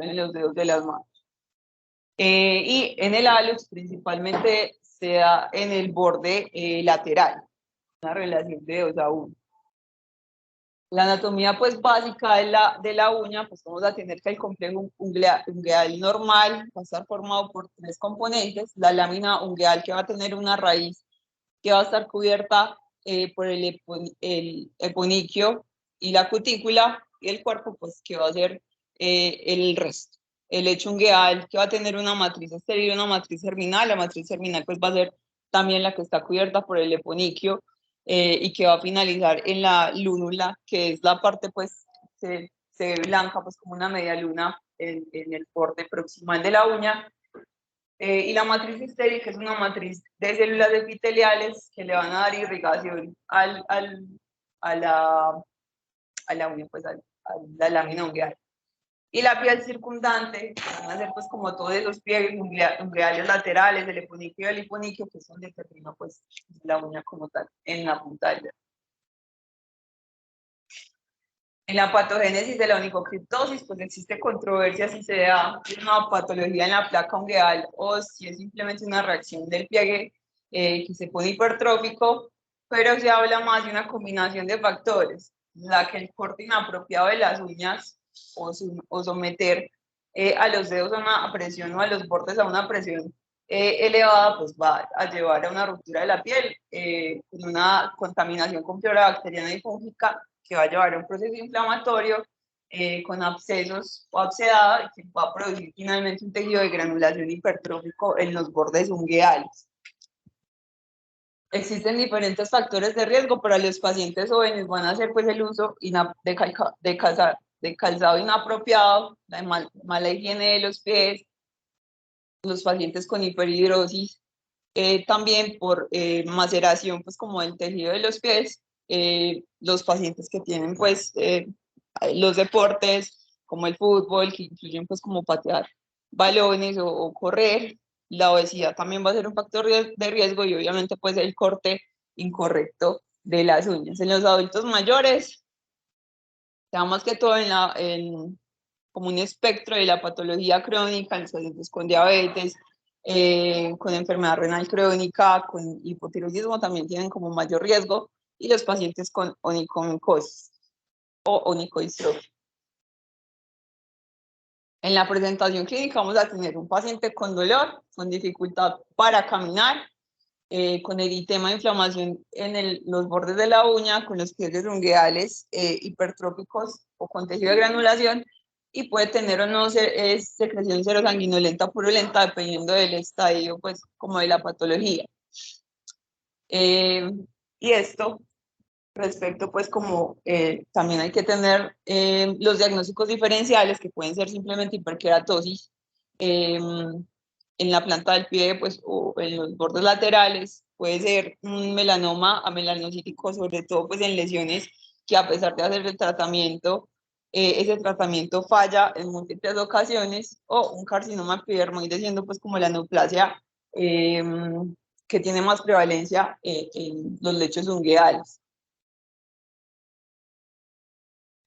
en los dedos de las manos. Y en el hallux principalmente se da en el borde lateral, una relación de 2 a 1. La anatomía pues básica de la uña, pues vamos a tener que el complejo ungueal normal va a estar formado por 3 componentes: la lámina ungueal, que va a tener una raíz que va a estar cubierta por el eponiquio y la cutícula, y el cuerpo pues que va a ser el resto. El lecho ungueal, que va a tener una matriz estéril y una matriz germinal. La matriz germinal pues va a ser también la que está cubierta por el eponiquio y que va a finalizar en la lúnula, que es la parte pues se ve blanca pues como una media luna en el borde proximal de la uña. Y la matriz estéril, que es una matriz de células epiteliales que le van a dar irrigación a la uña, pues a la lámina ungueal. Y la piel circundante, van a ser pues como todos esos pliegues ungueales laterales, del eponiquio y del hiponiquio, que son determina pues la uña como tal en la punta del dedo. En la patogénesis de la onicocriptosis, pues existe controversia si se da una patología en la placa ungueal o si es simplemente una reacción del pliegue que se pone hipertrófico, pero se habla más de una combinación de factores, la que el corte inapropiado de las uñas o someter a los dedos a una presión o a los bordes a una presión elevada, pues va a llevar a una ruptura de la piel con una contaminación con flora bacteriana y fúngica, que va a llevar a un proceso inflamatorio con abscesos o abscedado, y que va a producir finalmente un tejido de granulación hipertrófico en los bordes ungueales. Existen diferentes factores de riesgo para los pacientes jóvenes. Van a ser pues el uso de calzado inapropiado, la mala higiene de los pies, los pacientes con hiperhidrosis, también por maceración pues como del tejido de los pies, los pacientes que tienen pues los deportes como el fútbol, que incluyen pues como patear balones o correr. La obesidad también va a ser un factor de riesgo, y obviamente pues el corte incorrecto de las uñas. En los adultos mayores, ya más que todo como un espectro de la patología crónica, los pacientes con diabetes, con enfermedad renal crónica, con hipotiroidismo también tienen como mayor riesgo, y los pacientes con onicomicosis o onicodistrofia. En la presentación clínica vamos a tener un paciente con dolor, con dificultad para caminar, con eritema, inflamación en los bordes de la uña, con los pliegues ungueales hipertróficos o con tejido de granulación, y puede tener o no secreción serosanguinolenta purulenta, dependiendo del estadio pues como de la patología. Y esto respecto pues como también hay que tener los diagnósticos diferenciales, que pueden ser simplemente hiperkeratosis en la planta del pie pues o en los bordes laterales, puede ser un melanoma amelanocítico, sobre todo pues en lesiones que a pesar de hacer el tratamiento, ese tratamiento falla en múltiples ocasiones, o un carcinoma epidermoide, siendo pues como la neoplasia que tiene más prevalencia en los lechos ungueales.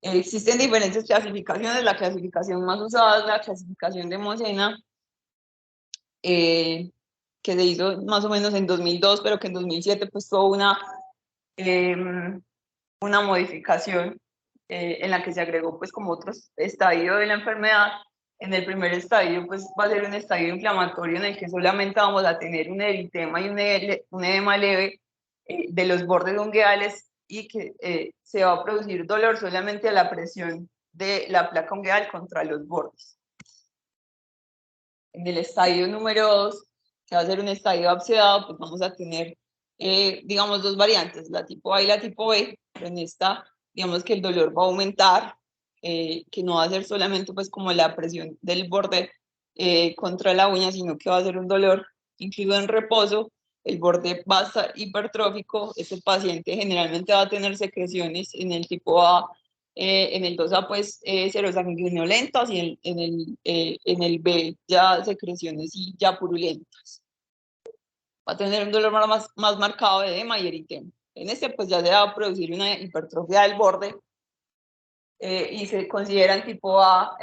Existen diferentes clasificaciones. La clasificación más usada es la clasificación de Mosena, que se hizo más o menos en 2002, pero que en 2007 pues tuvo una modificación en la que se agregó pues como otro estadio de la enfermedad. En el primer estadio pues va a ser un estadio inflamatorio en el que solamente vamos a tener un eritema y un edema leve de los bordes ungueales, y que se va a producir dolor solamente a la presión de la placa ungueal contra los bordes. En el estadio número 2, que va a ser un estadio abscedado, pues vamos a tener, digamos, dos variantes, la tipo A y la tipo B, pero en esta, digamos que el dolor va a aumentar, que no va a ser solamente pues como la presión del borde contra la uña, sino que va a ser un dolor incluido en reposo. El borde va a estar hipertrófico. Este paciente generalmente va a tener secreciones en el tipo A, en el 2A pues serosanguinolentas, y en el B ya secreciones y ya purulentas. Va a tener un dolor más marcado de edema y eritema. En este pues ya se va a producir una hipertrofia del borde, y se consideran tipo A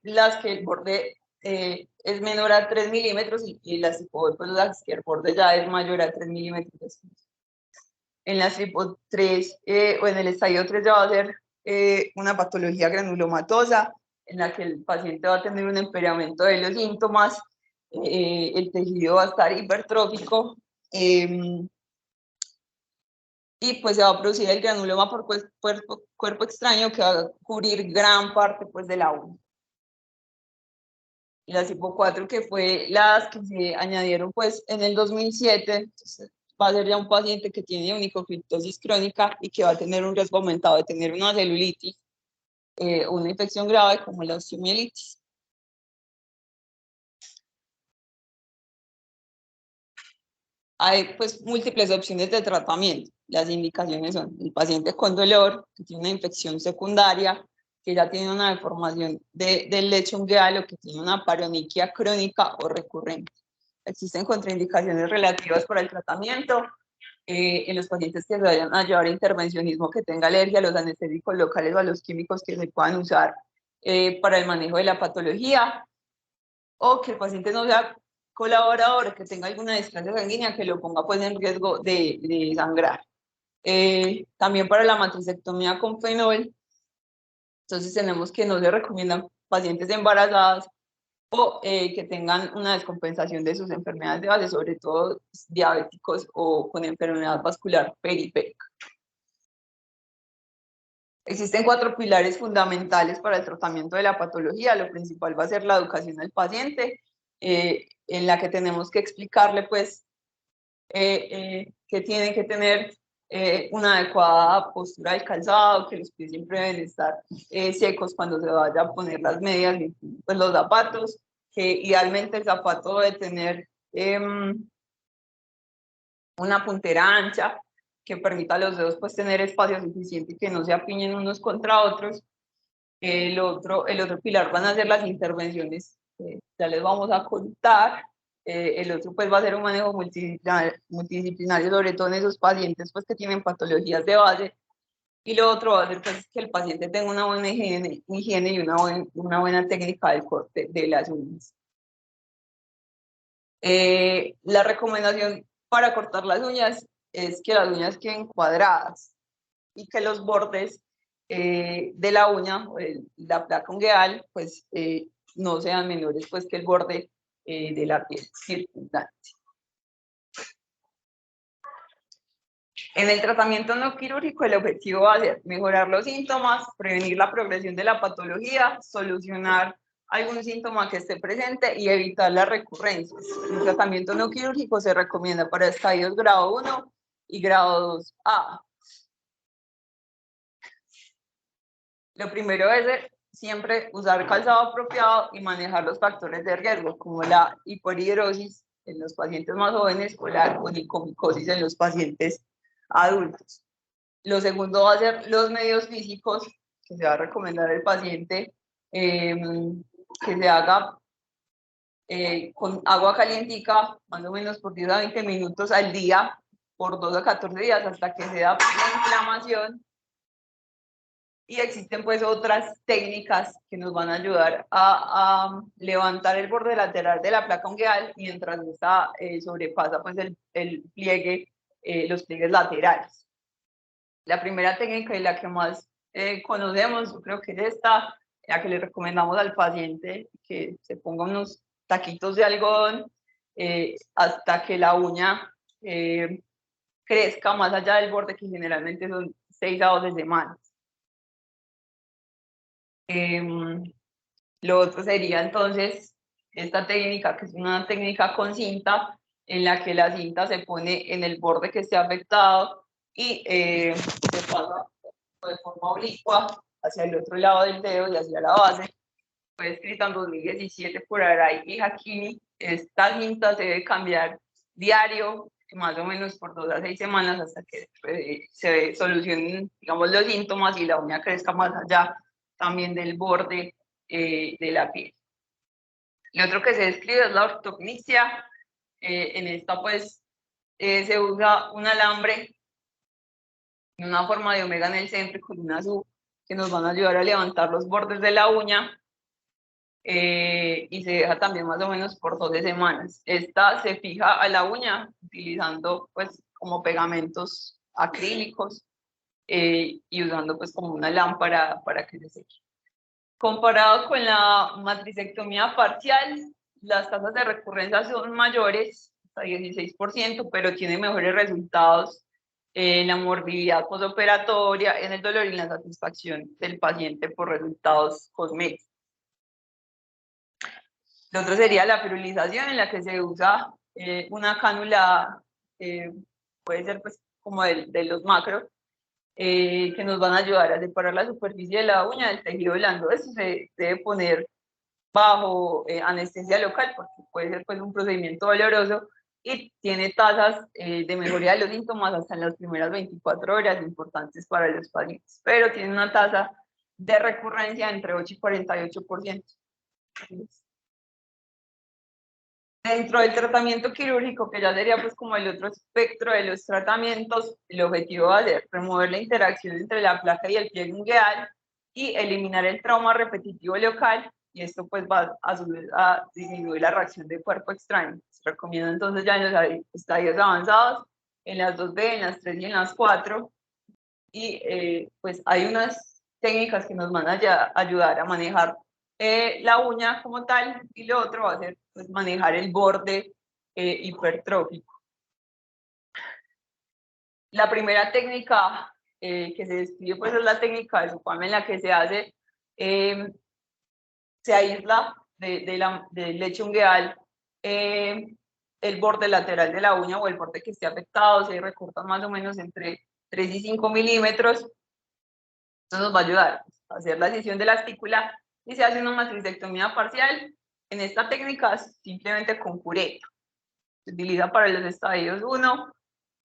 las que el borde es menor a 3 milímetros y las tipo B, pues las que el borde ya es mayor a 3 milímetros. En las tipo 3 o en el estadio 3 ya va a ser una patología granulomatosa, en la que el paciente va a tener un empeoramiento de los síntomas, el tejido va a estar hipertrófico, y pues se va a producir el granuloma por cuerpo extraño que va a cubrir gran parte pues de la uña. Y la tipo 4, que fue las que se añadieron pues en el 2007, entonces va a ser ya un paciente que tiene onicocriptosis crónica y que va a tener un riesgo aumentado de tener una celulitis, una infección grave como la osteomielitis. Hay pues múltiples opciones de tratamiento. Las indicaciones son el paciente con dolor, que tiene una infección secundaria, que ya tiene una deformación del lecho ungueal o que tiene una paroniquia crónica o recurrente. Existen contraindicaciones relativas para el tratamiento. En los pacientes que se vayan a llevar a intervencionismo, que tenga alergia a los anestésicos locales o a los químicos que se puedan usar para el manejo de la patología, o que el paciente no sea colaborador, que tenga alguna descarga sanguínea que lo ponga pues en riesgo de sangrar. También para la matricectomía con fenol, entonces tenemos que no se recomiendan pacientes embarazadas o que tengan una descompensación de sus enfermedades de base, sobre todo diabéticos o con enfermedad vascular periférica. Existen 4 pilares fundamentales para el tratamiento de la patología. Lo principal va a ser la educación al paciente, en la que tenemos que explicarle pues que tiene que tener una adecuada postura del calzado, que los pies siempre deben estar secos cuando se vaya a poner las medias, pues los zapatos, que idealmente el zapato debe tener una puntera ancha que permita a los dedos pues tener espacio suficiente y que no se apiñen unos contra otros. El otro pilar van a ser las intervenciones, ya les vamos a contar. El otro pues va a ser un manejo multidisciplinario, sobre todo en esos pacientes pues que tienen patologías de base. Y lo otro va a ser pues que el paciente tenga una buena higiene y una buena técnica del corte de las uñas. La recomendación para cortar las uñas es que las uñas queden cuadradas y que los bordes de la uña, la placa ungueal, pues no sean menores pues que el borde de la piel circundante. En el tratamiento no quirúrgico, el objetivo va a ser mejorar los síntomas, prevenir la progresión de la patología, solucionar algún síntoma que esté presente y evitar las recurrencias. El tratamiento no quirúrgico se recomienda para estadios grado 1 y grado 2A. Lo primero es siempre usar calzado apropiado y manejar los factores de riesgo, como la hiperhidrosis en los pacientes más jóvenes o la onicomicosis en los pacientes adultos. Lo segundo va a ser los medios físicos que se va a recomendar al paciente que se haga con agua calientica, más o menos por 10 a 20 minutos al día, por 2 a 14 días, hasta que se da la inflamación. Y existen pues otras técnicas que nos van a ayudar a levantar el borde lateral de la placa ungueal mientras esta sobrepasa pues el pliegue, los pliegues laterales. La primera técnica y la que más conocemos, yo creo que es esta, la que le recomendamos al paciente, que se ponga unos taquitos de algodón hasta que la uña crezca más allá del borde, que generalmente son 6 a 12 semanas. Lo otro sería entonces esta técnica, que es una técnica con cinta, en la que la cinta se pone en el borde que esté afectado y se pasa de forma oblicua hacia el otro lado del dedo y hacia la base. Fue escrita en 2017 por Arai y Hakimi. Esta cinta se debe cambiar diario, más o menos por 2 a 6 semanas, hasta que se solucionen, digamos, los síntomas y la uña crezca más allá también del borde de la piel. Lo otro que se describe es la ortognicia. En esta pues se usa un alambre en una forma de omega en el centro con una que nos van a ayudar a levantar los bordes de la uña. Y se deja también más o menos por 12 semanas. Esta se fija a la uña utilizando pues como pegamentos acrílicos y usando pues como una lámpara para que se seque. Comparado con la matricectomía parcial, las tasas de recurrencia son mayores, hasta 16%, pero tiene mejores resultados en la morbilidad postoperatoria, en el dolor y en la satisfacción del paciente por resultados cosméticos. Lo otro sería la ferulización, en la que se usa una cánula, puede ser pues como de los macros, que nos van a ayudar a separar la superficie de la uña del tejido blando. Eso se debe poner bajo anestesia local, porque puede ser pues un procedimiento doloroso y tiene tasas de mejoría de los síntomas hasta en las primeras 24 horas, importantes para los pacientes, pero tiene una tasa de recurrencia entre 8 y 48%. Dentro del tratamiento quirúrgico, que ya sería pues como el otro espectro de los tratamientos, el objetivo va a ser remover la interacción entre la placa y el pliegue ungueal y eliminar el trauma repetitivo local, y esto pues va a subir a disminuir la reacción de cuerpo extraño. Se recomienda entonces ya en los estadios avanzados, en las 2B, en las 3 y en las 4, y pues hay unas técnicas que nos van a ayudar a manejar la uña como tal, y lo otro va a ser pues, manejar el borde hipertrófico. La primera técnica que se describe pues es la técnica de Supam, en la que se hace, se aísla del lecho ungueal el borde lateral de la uña o el borde que esté afectado, se recorta más o menos entre 3 y 5 milímetros. Esto nos va a ayudar a hacer la decisión de la estícula y se hace una matricectomía parcial. En esta técnica simplemente con cureta. Se utiliza para los estadios 1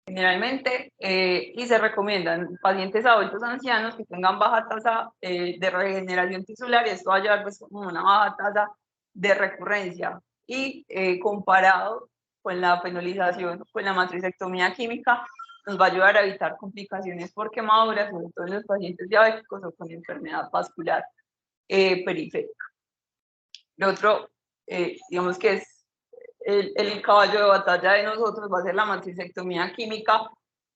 generalmente y se recomiendan pacientes adultos ancianos que tengan baja tasa de regeneración tisular, y esto va a llevar pues como una baja tasa de recurrencia, y comparado con la fenolización, con la matricectomía química, nos va a ayudar a evitar complicaciones por quemaduras, sobre todo en los pacientes diabéticos o con enfermedad vascular periférica. Lo otro, digamos que es el caballo de batalla de nosotros, va a ser la matricectomía química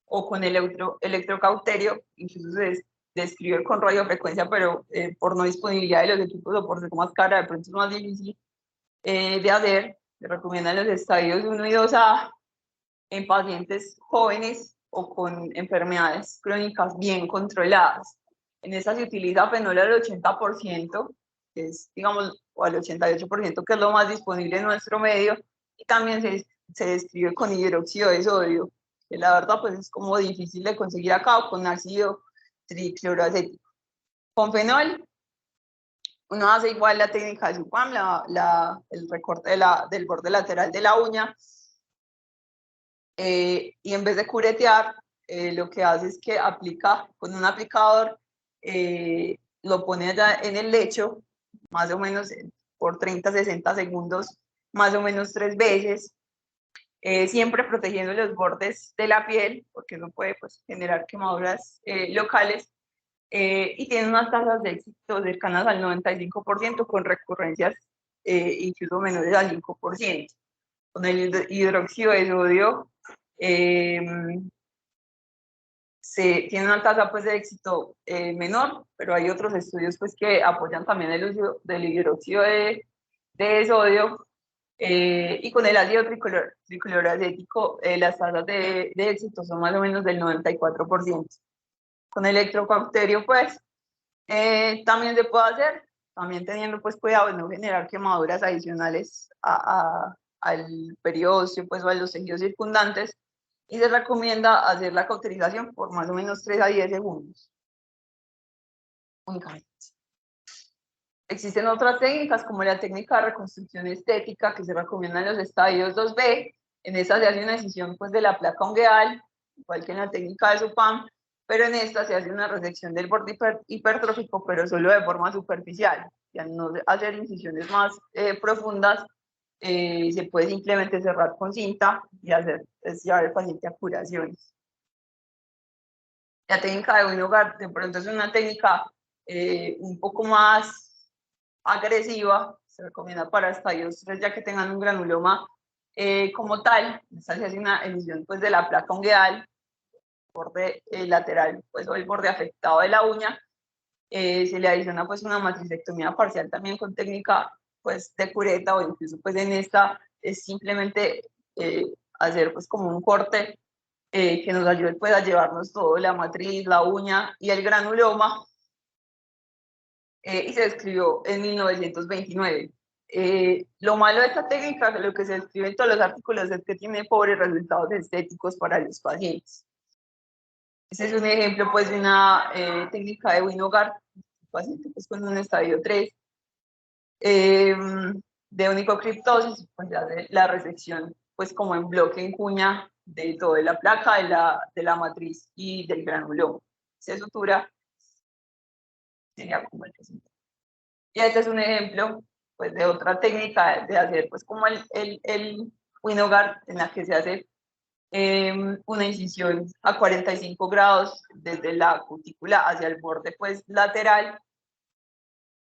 o con el electrocauterio. Incluso se describe con radiofrecuencia, pero por no disponibilidad de los equipos o por ser más cara, de pronto es más difícil de hacer. Se recomiendan los estadios 1 y 2A en pacientes jóvenes o con enfermedades crónicas bien controladas. En esta se utiliza fenol al 80%, que es, digamos, o al 88%, que es lo más disponible en nuestro medio, y también se describe con hidróxido de sodio, que la verdad pues es como difícil de conseguir acá, o con ácido tricloroacético. Con fenol, uno hace igual la técnica de Supam, el recorte del borde lateral de la uña, y en vez de curetear, lo que hace es que aplica con un aplicador, lo pone allá en el lecho, más o menos por 30-60 segundos, más o menos 3 veces, siempre protegiendo los bordes de la piel, porque eso puede pues, generar quemaduras locales, y tiene unas tasas de éxito cercanas al 95%, con recurrencias incluso menores al 5%. Con el hidróxido de sodio tiene una tasa pues, de éxito menor, pero hay otros estudios pues, que apoyan también el uso del hidróxido de sodio, y con el ácido tricloroacético las tasas de éxito son más o menos del 94%. Con el electrocauterio pues también se puede hacer, también teniendo pues cuidado de no generar quemaduras adicionales al periósteo pues, o a los tejidos circundantes, y se recomienda hacer la cauterización por más o menos 3 a 10 segundos. Únicamente. Existen otras técnicas como la técnica de reconstrucción estética, que se recomienda en los estadios 2B. En esta se hace una decisión pues, de la placa ungueal, igual que en la técnica de Supam, pero en esta se hace una resección del borde hipertrófico, pero solo de forma superficial. Ya no hacer incisiones más profundas, se puede simplemente cerrar con cinta y llevar al paciente a curaciones. La técnica de Winogar de pronto es una técnica un poco más agresiva, se recomienda para estadios 3, ya que tengan un granuloma como tal. Esta se hace una elisión pues, de la placa ungueal, borde lateral, pues, o el borde afectado de la uña. Se le adiciona pues, una matricectomía parcial también con técnica pues, de cureta, o incluso pues, en esta es simplemente hacer pues, como un corte que nos ayude pues, a llevarnos todo, la matriz, la uña y el granuloma. Y se describió en 1929. Lo malo de esta técnica, lo que se describe en todos los artículos, es que tiene pobres resultados estéticos para los pacientes. Ese es un ejemplo pues, de una técnica de Winogar, paciente pues, con un estadio 3, de onicocriptosis, pues ya de la resección pues como en bloque en cuña de toda la placa, de la matriz y del granuloma. Se sutura, sería como el resultado. Y este es un ejemplo pues, de otra técnica de hacer pues como el Winogar, en la que se hace una incisión a 45 grados desde la cutícula hacia el borde pues lateral.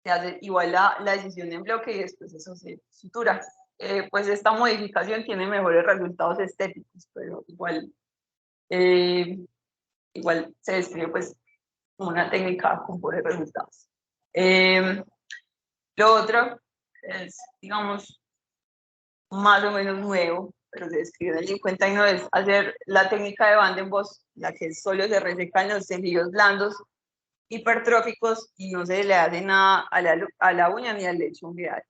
Se hace igual la decisión en bloque y después eso se sutura. Pues esta modificación tiene mejores resultados estéticos, pero igual se describe pues como una técnica con pobres resultados. Lo otro es, digamos, más o menos nuevo, pero se describe en el 59, es hacer la técnica de Van den Bos, la que solo se resecan los tejidos blandos hipertróficos y no se le hace nada a la uña ni al lecho ungueal.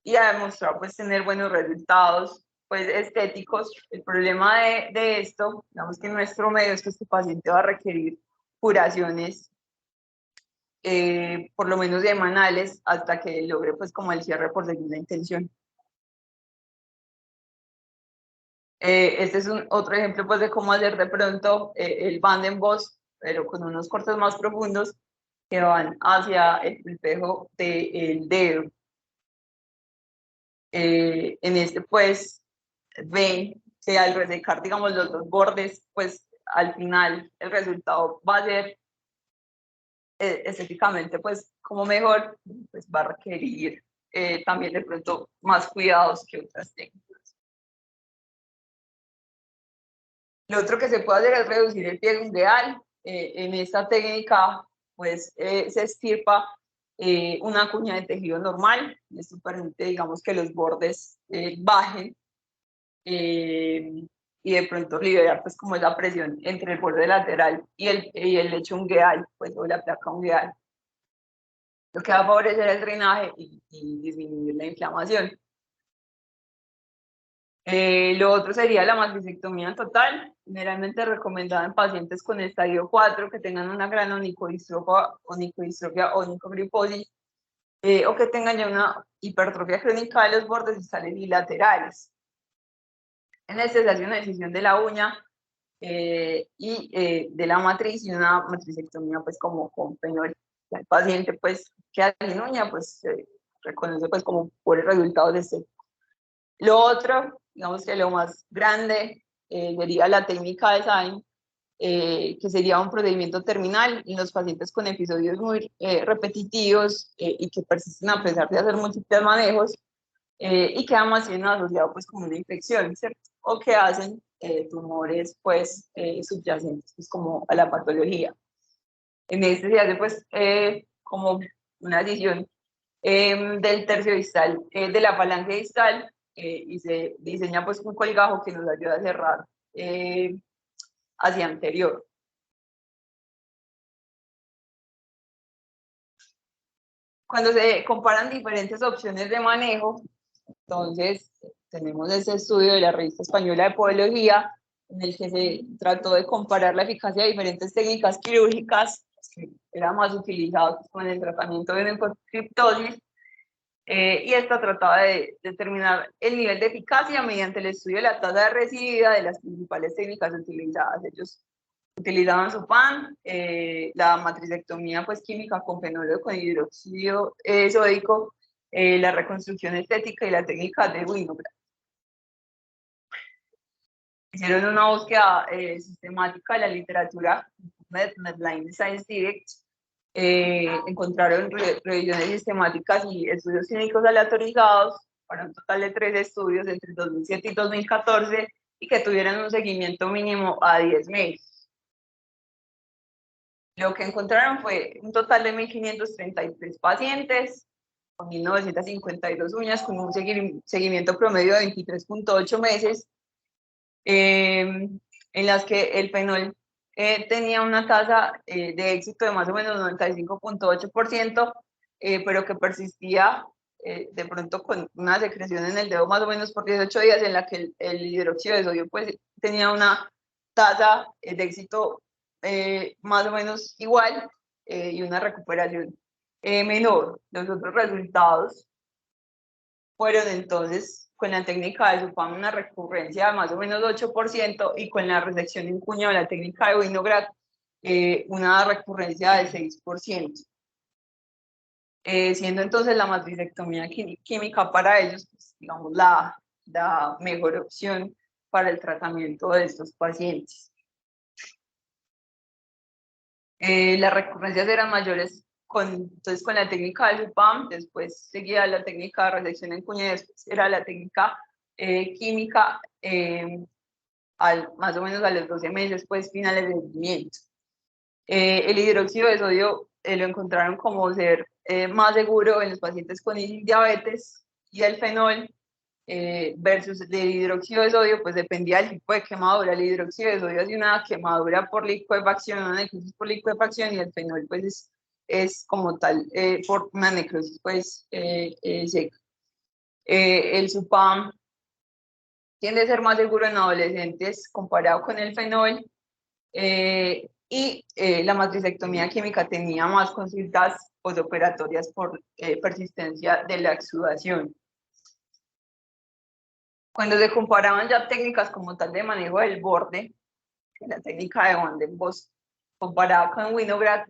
Y ha demostrado pues tener buenos resultados pues estéticos. El problema de esto, digamos que en nuestro medio, es que este paciente va a requerir curaciones por lo menos semanales hasta que logre pues como el cierre por segunda intención. Este es otro ejemplo pues de cómo hacer de pronto el Van den Bos, pero con unos cortes más profundos que van hacia el pulpejo del dedo. En este pues ven que al resecar digamos los dos bordes, pues al final el resultado va a ser estéticamente pues como mejor, pues va a requerir también de pronto más cuidados que otras técnicas. Lo otro que se puede hacer es reducir el pliegue ungueal. En esta técnica pues se estirpa una cuña de tejido normal. Esto permite digamos que los bordes bajen y de pronto liberar pues como esa presión entre el borde lateral y el lecho ungueal, pues, o la placa ungueal, lo que va a favorecer el drenaje y disminuir la inflamación. Lo otro sería la matricectomía total, generalmente recomendada en pacientes con estadio 4 que tengan una gran onicodistrofia o onicogriposis, o que tengan ya una hipertrofia crónica de los bordes distales y laterales. En este se hace una decisión de la uña y de la matriz, y una matricectomía pues como con penol. El paciente pues queda sin uña, pues se reconoce pues como por el resultado de este. Lo otro, digamos que lo más grande sería la técnica de Sain, que sería un procedimiento terminal en los pacientes con episodios muy repetitivos y que persisten a pesar de hacer múltiples manejos y que además tienen asociado pues como una infección, ¿cierto? O que hacen tumores pues subyacentes pues, como a la patología. En este se hace pues como una decisión del tercio distal de la falange distal y se diseña pues un colgajo que nos ayuda a cerrar hacia anterior. Cuando se comparan diferentes opciones de manejo, entonces tenemos ese estudio de la Revista Española de Podología, en el que se trató de comparar la eficacia de diferentes técnicas quirúrgicas que eran más utilizadas con el tratamiento de onicocriptosis, y esta trataba de determinar el nivel de eficacia mediante el estudio de la tasa de recidivida de las principales técnicas utilizadas. Ellos utilizaban SUPAN, la matricectomía pues, química con fenólido con hidróxido sódico, la reconstrucción estética y la técnica de Winograd. Hicieron una búsqueda sistemática de la literatura PubMed, Medline Science Direct, encontraron revisiones sistemáticas y estudios clínicos aleatorizados para un total de 3 estudios entre 2007 y 2014 y que tuvieran un seguimiento mínimo a 10 meses. Lo que encontraron fue un total de 1.533 pacientes con 1.952 uñas con un seguimiento promedio de 23.8 meses, en las que el fenol tenía una tasa de éxito de más o menos 95.8%, pero que persistía de pronto con una secreción en el dedo más o menos por 18 días, en la que el hidróxido de sodio pues tenía una tasa de éxito más o menos igual y una recuperación menor. Los otros resultados fueron entonces con la técnica de Supam una recurrencia de más o menos 8% y con la resección en cuña o la técnica de Winograd una recurrencia de 6%. Siendo entonces la matricectomía química para ellos, pues, digamos, la mejor opción para el tratamiento de estos pacientes. Las recurrencias eran mayores entonces con la técnica del Supam, después seguía la técnica de resección en cuña, después era la técnica química más o menos a los 12 meses, pues finales de seguimiento. El hidróxido de sodio lo encontraron como ser más seguro en los pacientes con diabetes, y el fenol versus el hidróxido de sodio, pues dependía del tipo de quemadura. El hidróxido de sodio hace una quemadura por licuefacción, una necrosis por licuefacción, y el fenol pues es como tal por una necrosis pues seca. El Supam tiende a ser más seguro en adolescentes comparado con el fenol, y la matricectomía química tenía más consultas postoperatorias por persistencia de la exudación. Cuando se comparaban ya técnicas como tal de manejo del borde, la técnica de Van den Bos comparada con Winograd,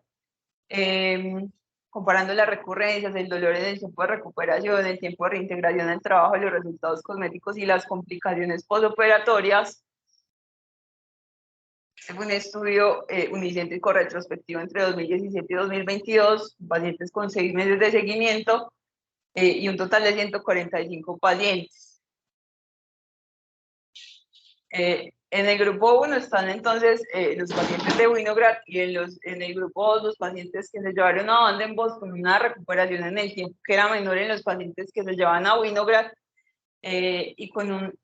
comparando las recurrencias, el dolor en el tiempo de recuperación, el tiempo de reintegración al trabajo, los resultados cosméticos y las complicaciones postoperatorias. Fue un estudio unicéntrico retrospectivo entre 2017 y 2022, pacientes con 6 meses de seguimiento y un total de 145 pacientes. En el grupo 1 están entonces los pacientes de Winograd, y en el grupo 2 los pacientes que se llevaron a Van den Bos con una recuperación en el tiempo que era menor en los pacientes que se llevan a Winograd y con un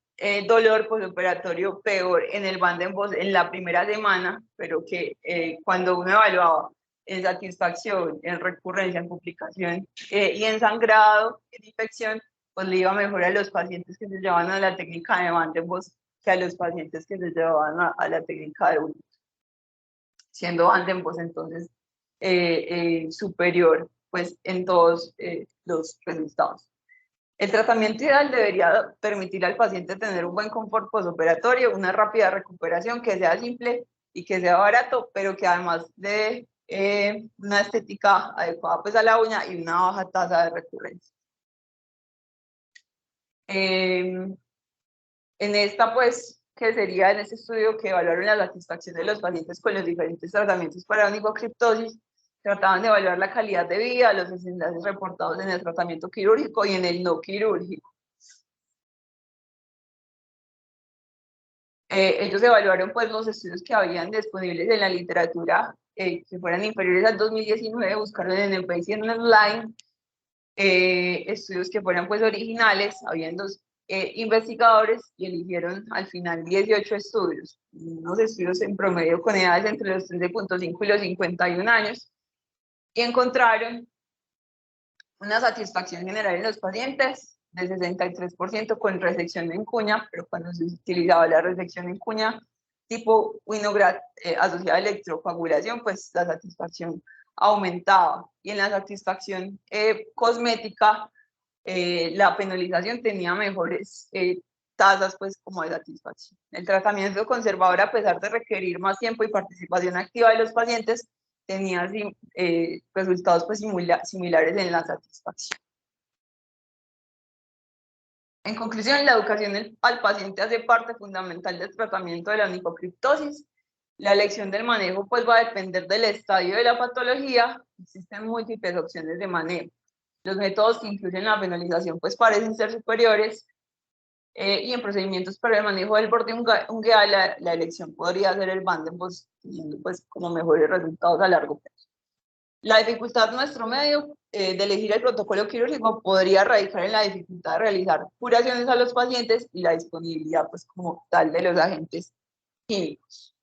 dolor postoperatorio peor en el Van den Bos en la primera semana, pero que cuando uno evaluaba en satisfacción, en recurrencia, en complicación y en sangrado, en infección, pues le iba mejor a los pacientes que se llevaban a la técnica de Van den Bos que a los pacientes que se llevaban a la técnica de Winograd, siendo Van den Bos entonces superior pues en todos los resultados. El tratamiento ideal debería permitir al paciente tener un buen confort postoperatorio, una rápida recuperación, que sea simple y que sea barato, pero que además de una estética adecuada pues a la uña y una baja tasa de recurrencia. En esta pues, que sería en este estudio que evaluaron la satisfacción de los pacientes con los diferentes tratamientos para onicocriptosis, trataban de evaluar la calidad de vida, los desenlaces reportados en el tratamiento quirúrgico y en el no quirúrgico. Ellos evaluaron pues los estudios que habían disponibles en la literatura que fueran inferiores al 2019, buscaron en el país y en online estudios que fueran pues originales, habían 2 investigadores y eligieron al final 18 estudios, unos estudios en promedio con edades entre los 13.5 y los 51 años, y encontraron una satisfacción general en los pacientes del 63% con resección en cuña, pero cuando se utilizaba la resección en cuña tipo Winograd asociada a electrocoagulación, pues la satisfacción aumentaba. Y en la satisfacción cosmética, la penalización tenía mejores tasas pues como de satisfacción. El tratamiento conservador, a pesar de requerir más tiempo y participación activa de los pacientes, tenía resultados pues similares en la satisfacción. En conclusión, la educación al paciente hace parte fundamental del tratamiento de la onicocriptosis. La elección del manejo pues va a depender del estadio de la patología. Existen múltiples opciones de manejo. Los métodos que incluyen la penalización pues parecen ser superiores y en procedimientos para el manejo del borde ungueal la elección podría ser el Banden, pues teniendo pues como mejores resultados a largo plazo. La dificultad de nuestro medio de elegir el protocolo quirúrgico podría radicar en la dificultad de realizar curaciones a los pacientes y la disponibilidad pues como tal de los agentes químicos.